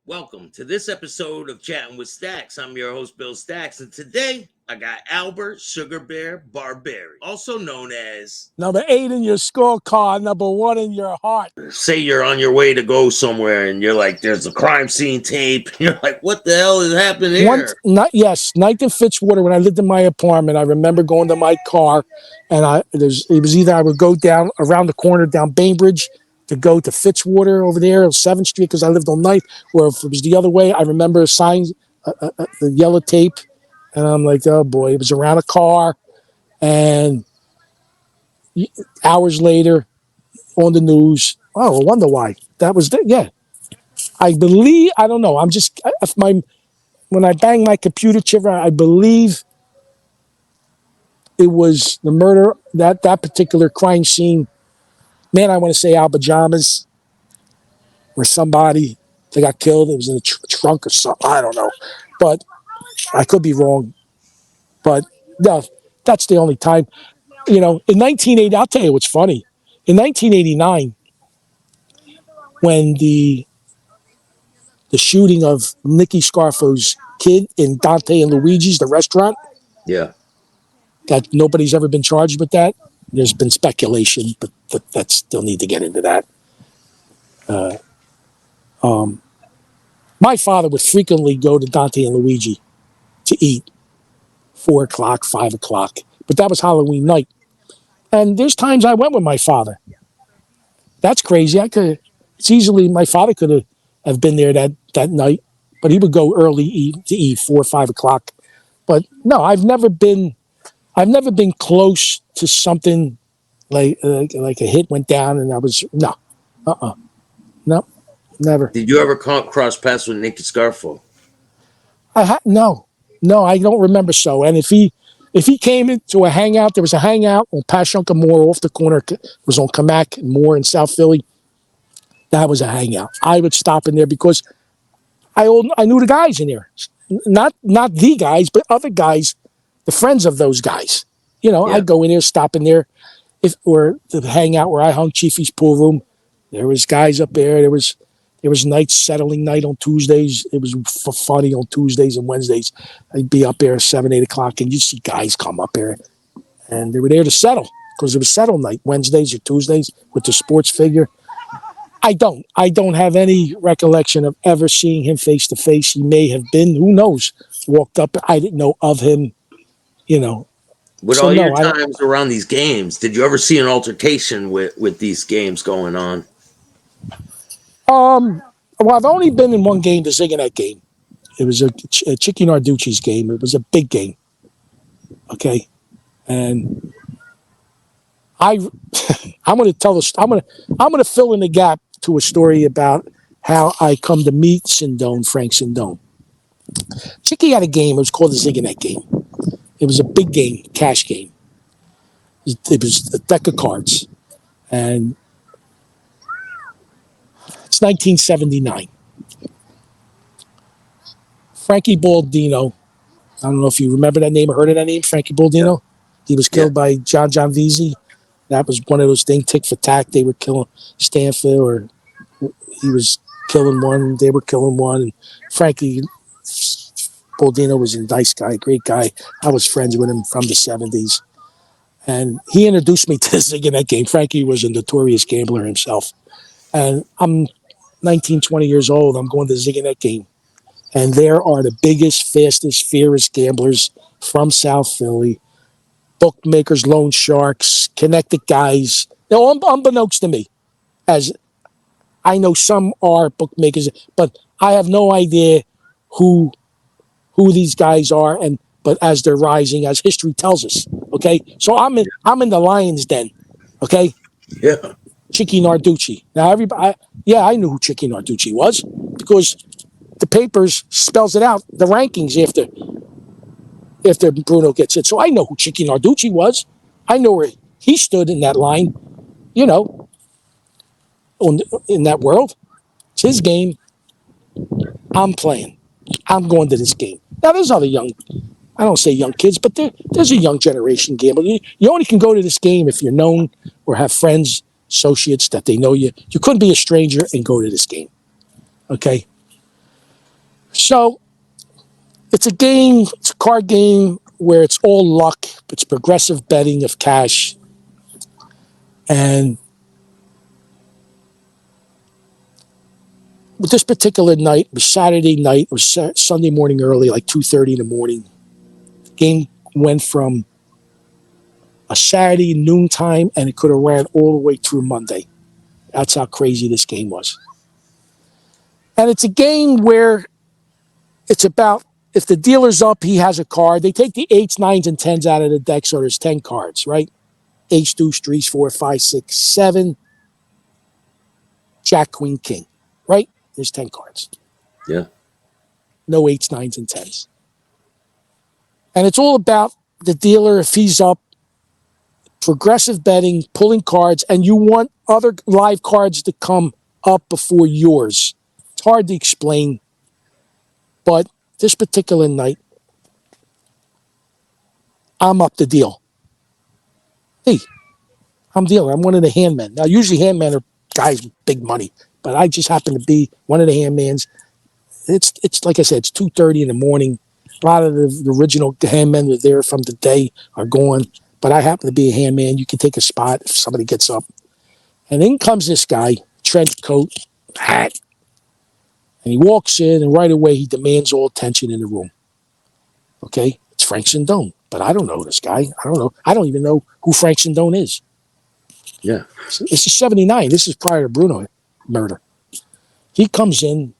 Welcome to this episode of Chattin with Staxx. I'm your host, Bill Staxx, and today I got Albert SugarBear Barbieri, also known as Number 8 in your scorecard, number 1 in your heart. Say you're on your way to go somewhere and you're like, there's a crime scene tape. You're like, what the hell is happening here? Night in Fitzwater when I lived in my apartment. I remember going to my car, and it was either I would go down around the corner down Bainbridge to go to Fitzwater over there on 7th Street because I lived on 9th, or if it was the other way, I remember a sign, the yellow tape, and I'm like, oh boy, it was around a car, and hours later on the news, oh, I wonder why. That was yeah. I believe, I don't know, when I bang my computer chip, I believe it was the murder, that particular crime scene. Man, I want to say Albajamas, where somebody, they got killed. It was in a trunk or something. I don't know. But I could be wrong. But no, that's the only time. In 1980, I'll tell you what's funny. In 1989, when the shooting of Nicky Scarfo's kid in Dante and Luigi's, the restaurant. Yeah. That nobody's ever been charged with that. There's been speculation, but that still need to get into that. My father would frequently go to Dante and Luigi to eat 4 o'clock, 5 o'clock. But that was Halloween night. And there's times I went with my father. That's crazy. My father could have been there that night, but he would go early to eat 4 or 5 o'clock. But no, I've never been close to something like a hit went down and I was no, never. Did you ever cross paths with Nicky Scarfo? No, I don't remember so. And if he came into a hangout, there was a hangout on Passyunka Moore off the corner. It was on Kamak and Moore in South Philly. That was a hangout. I would stop in there because I knew the guys in there, not the guys, but other guys, the friends of those guys. Yeah. I'd go in there, stop in there, or the hangout where I hung Chiefy's pool room. There was guys up there. There was nights, settling night on Tuesdays. It was funny on Tuesdays and Wednesdays. I'd be up there at 7, 8 o'clock, and you'd see guys come up there, and they were there to settle because it was settle night Wednesdays or Tuesdays with the sports figure. I don't have any recollection of ever seeing him face to face. He may have been, who knows, walked up. I didn't know of him, With all your times around these games, did you ever see an altercation with these games going on? Well, I've only been in one game, the Ziganet game. It was a Chicky Narducci's game. It was a big game. Okay, and I'm going to tell this. I'm going to fill in the gap to a story about how I come to meet Frank Sindone. Chicky had a game. It was called the Ziganet game. It was a big game, cash game. It was a deck of cards, and it's 1979. Frankie Baldino. I don't know if you remember that name or heard of that name, Frankie Baldino. Yeah. He was killed by John Veazey. That was one of those things, tick for tack. They were killing Stanfield, or he was killing one. They were killing one. And Frankie Baldino was a nice guy, great guy. I was friends with him from the 70s. And he introduced me to the Ziganet game. Frankie was a notorious gambler himself. And I'm 19, 20 years old. I'm going to the Ziganet game. And there are the biggest, fastest, fiercest gamblers from South Philly. Bookmakers, loan sharks, connected guys. They're all unbeknownst to me. As I know some are bookmakers, but I have no idea who these guys are, but as they're rising, as history tells us. Okay? So I'm in the Lion's Den. Okay? Yeah. Chicky Narducci. Now I knew who Chicky Narducci was because the papers spells it out, the rankings after Bruno gets it. So I know who Chicky Narducci was. I know where he stood in that line, in that world. It's his game. I'm playing. I'm going to this game. Now, there's other I don't say young kids, but there's a young generation gambler. You only can go to this game if you're known or have friends, associates that they know you. You couldn't be a stranger and go to this game. Okay? So it's a game, it's a card game where it's all luck. It's progressive betting of cash. And with this particular night, it was Saturday night, it was Sunday morning early, like 2:30 in the morning. The game went from a Saturday noontime, and it could have ran all the way through Monday. That's how crazy this game was. And it's a game where it's about, if the dealer's up, he has a card. They take the 8s, 9s, and 10s out of the deck, so there's 10 cards, right? Ace, deuce, 3, 4, 5, 6, 7. Jack, queen, king, right? There's 10 cards. Yeah. No 8s, 9s, and 10s. And it's all about the dealer, if he's up, progressive betting, pulling cards, and you want other live cards to come up before yours. It's hard to explain, but this particular night, I'm up the deal. Hey, I'm dealer. I'm one of the handmen. Now, usually handmen are guys with big money, but I just happen to be one of the handmans. It's like I said, it's 2:30 in the morning. A lot of the original handmen were there from the day are gone, but I happen to be a handman. You can take a spot if somebody gets up. And in comes this guy, trench coat, hat, and he walks in, and right away he demands all attention in the room. Okay, it's Frank Sindone, but I don't know this guy. I don't know. I don't even know who Frank Sindone is. Yeah. This is 79. This is prior to Bruno murder. He comes in.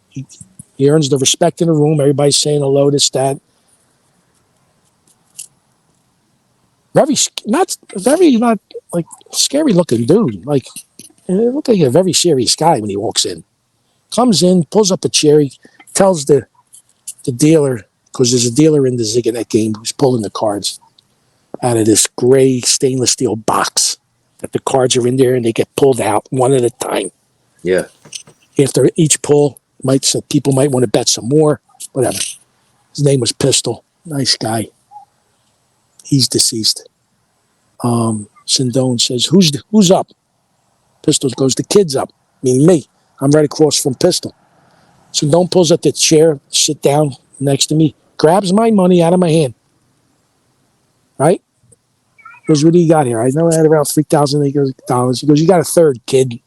He earns the respect in the room. Everybody's saying hello, this, that. Not like scary looking dude. Like, it looked like a very serious guy when he walks in. Comes in, pulls up a chair. He tells the dealer, because there's a dealer in the Ziganet game who's pulling the cards out of this gray stainless steel box, that the cards are in there and they get pulled out one at a time. Yeah. After each pull, people might want to bet some more, whatever. His name was Pistol. Nice guy. He's deceased. Sindone says, who's up? Pistol goes, the kid's up, meaning me. I'm right across from Pistol. Sindone pulls up the chair, sit down next to me, grabs my money out of my hand. Right? Goes, what do you got here? I know I had around $3,000. He goes, you got a third, kid.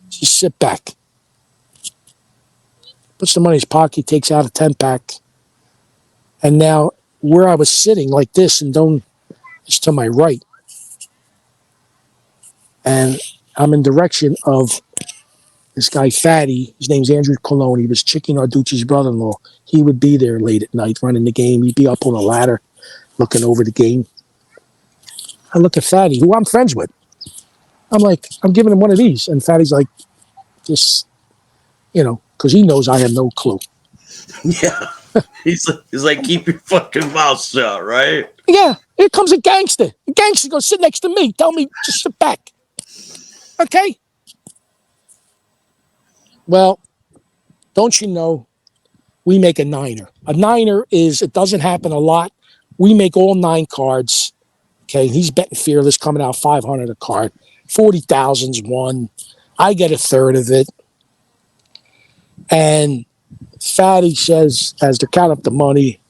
Just sit back. Puts the money in his pocket, takes out a 10-pack. And now, where I was sitting like this, and is to my right. And I'm in direction of this guy, Fatty. His name's Andrew Colon. He was Chicky Narducci's brother-in-law. He would be there late at night running the game. He'd be up on a ladder looking over the game. I look at Fatty, who I'm friends with. I'm like, I'm giving him one of these. And Fatty's like, just, because he knows I have no clue. Yeah. He's like, keep your fucking mouth shut, right? Yeah. Here comes a gangster. The gangster goes sit next to me. Tell me, just sit back. Okay? Well, don't you know, we make a niner. A niner it doesn't happen a lot. We make all 9 cards. Okay? He's betting Fearless, coming out 500 a card. 40,000's won. I get a third of it. And Fatty says, as they're counting up the money,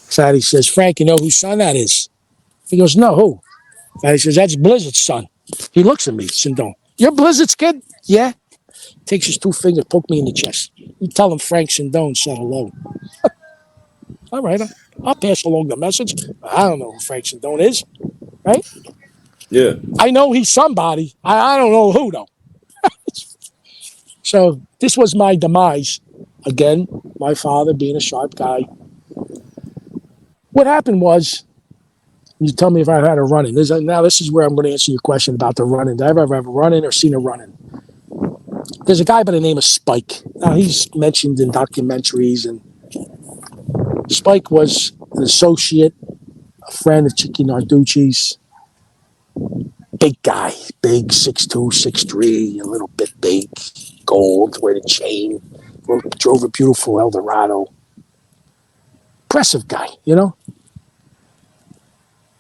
Fatty says, Frank, you know whose son that is? He goes, no, who? Fatty says, that's Blizzard's son. He looks at me, Sindone. You're Blizzard's kid? Yeah. Takes his 2 fingers, poke me in the chest. You tell him Frank Sindone said hello. All right, I'll pass along the message. I don't know who Frank Sindone is, right? Yeah. I know he's somebody. I don't know who, though. So this was my demise. Again, my father being a sharp guy. What happened was, you tell me if I had a run-in. This is where I'm going to answer your question about the run-in. Did I ever have a run-in or seen a run-in? There's a guy by the name of Spike. Now, he's mentioned in documentaries, and Spike was an associate, a friend of Chicky Narducci's. Big guy, big, 6'2", 6'3", a little bit big, gold, wearing a chain, drove a beautiful Eldorado. Impressive guy,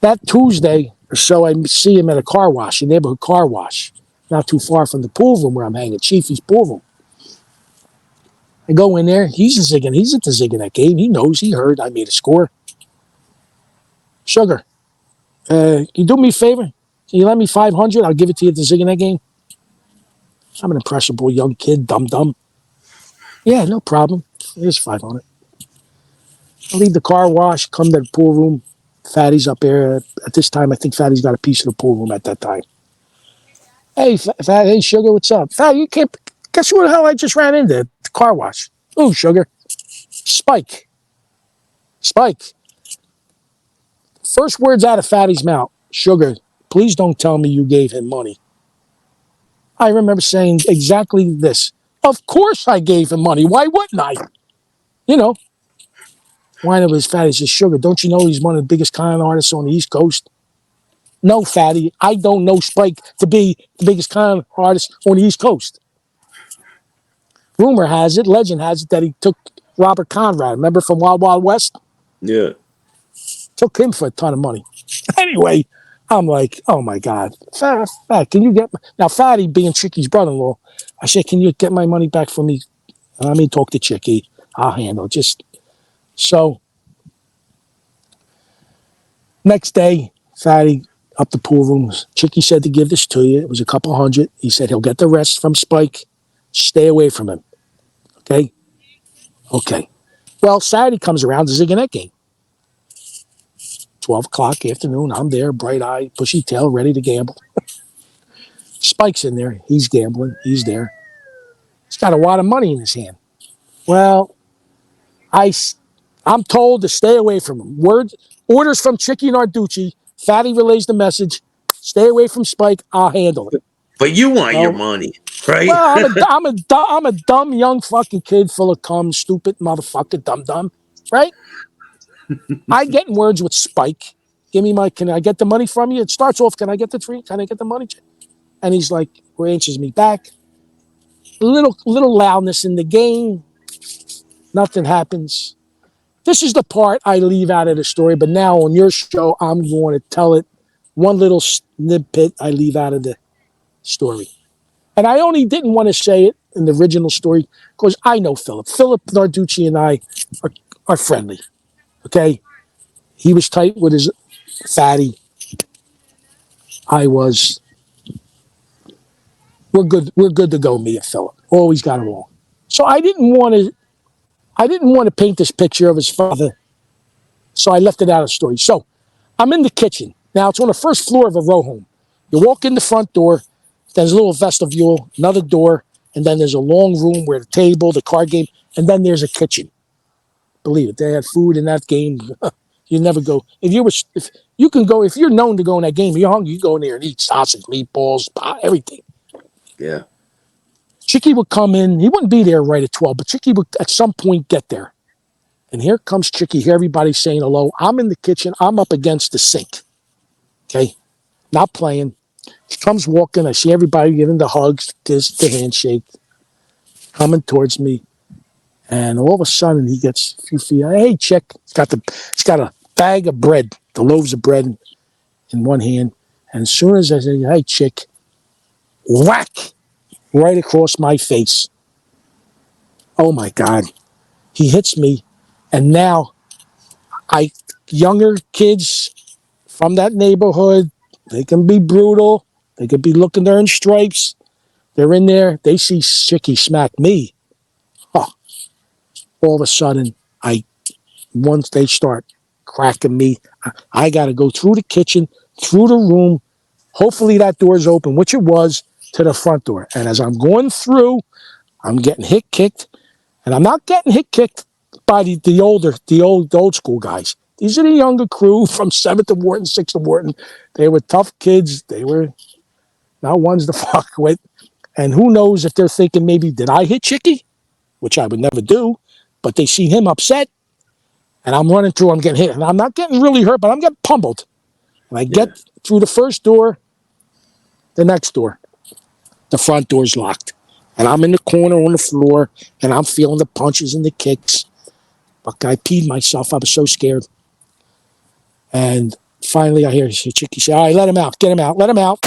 That Tuesday or so, I see him at a car wash, a neighborhood car wash, not too far from the pool room where I'm hanging, Chiefy's pool room. I go in there. He's zigging. He's at the zigging that game. He knows. He heard I made a score. Sugar, can you do me a favor? Can you lend me 500? I'll give it to you at the zigging that game. I'm an impressionable young kid, dumb. Yeah, no problem. Here's 500. I leave the car wash, come to the pool room. Fatty's up there. At this time, I think Fatty's got a piece of the pool room at that time. Hey, hey, Sugar, what's up? Fatty, you can't. Guess who the hell I just ran into? The car wash. Ooh, Sugar. Spike. First words out of Fatty's mouth. Sugar, please don't tell me you gave him money. I remember saying exactly this. Of course I gave him money. Why wouldn't I? You know. Wine of his Fatty says, Sugar, don't you know he's one of the biggest con artists on the East Coast? No, Fatty, I don't know Spike to be the biggest con artist on the East Coast. Rumor has it, legend has it, that he took Robert Conrad, remember from Wild Wild West? Yeah. Took him for a ton of money. Anyway, I'm like, oh my God. Fat, can you get... Now, Fatty, being Chicky's brother-in-law, I said, can you get my money back for me? I mean, talk to Chicky. I'll handle it. Just... So, next day, Fatty up the pool rooms. Chicky said to give this to you. It was a couple hundred. He said he'll get the rest from Spike. Stay away from him. Okay? Okay. Well, Saturday comes around, the Zigging game. 12 o'clock afternoon. I'm there, bright-eyed, bushy tail, ready to gamble. Spike's in there. He's gambling. He's there. He's got a lot of money in his hand. Well, I'm told to stay away from him. Orders from Chicky Narducci. Fatty relays the message. Stay away from Spike. I'll handle it. But you want your money, right? Well, I'm a dumb young fucking kid full of cum, stupid motherfucker, dumb, right? I get in words with Spike. Give me can I get the money from you? It starts off, can I get the tree? Can I get the money? And he's like, answers me back. Little loudness in the game. Nothing happens. This is the part I leave out of the story, but now on your show, I'm going to tell it. One little snippet I leave out of the story. And I only didn't want to say it in the original story because I know Philip. Philip Narducci and I are friendly. Okay? He was tight with his Fatty. I was. We're good to go, me and Philip. Always got along. So I didn't want to paint this picture of his father. So I left it out of the story. So I'm in the kitchen. Now it's on the first floor of a row home. You walk in the front door, there's a little vestibule, another door, and then there's a long room where the table, the card game, and then there's a kitchen. Believe it, they had food in that game. You never go. If you're known to go in that game, you're hungry, you go in there and eat sausage, meatballs, everything. Yeah. Chicky would come in. He wouldn't be there right at 12, but Chicky would at some point get there. And here comes Chicky. Here everybody's saying hello. I'm in the kitchen. I'm up against the sink. Okay? Not playing. She comes walking. I see everybody giving the hugs, the handshake, coming towards me. And all of a sudden, he gets a few feet. Hey, Chick. He's got a bag of bread, the loaves of bread in one hand. And as soon as I say, hey, Chick, whack, right across my face. Oh, my God. He hits me. And now, younger kids from that neighborhood, they can be brutal. They could be looking there in stripes. They're in there. They see Chicky smack me. Oh, all of a sudden, once they start cracking me, I got to go through the kitchen, through the room. Hopefully that door's open, which it was, to the front door. And as I'm going through, I'm getting kicked. And I'm not getting kicked by the old school guys. These are the younger crew from 7th of Wharton, 6th of Wharton. They were tough kids. They were not ones to fuck with. And who knows if they're thinking maybe, did I hit Chicky? Which I would never do. But they see him upset. And I'm running through, I'm getting hit. And I'm not getting really hurt, but I'm getting pummeled. And I get through the first door, the next door. The front door's locked. And I'm in the corner on the floor, and I'm feeling the punches and the kicks. But I peed myself. I was so scared. And finally, I hear Chicky say, all right, let him out. Get him out. Let him out.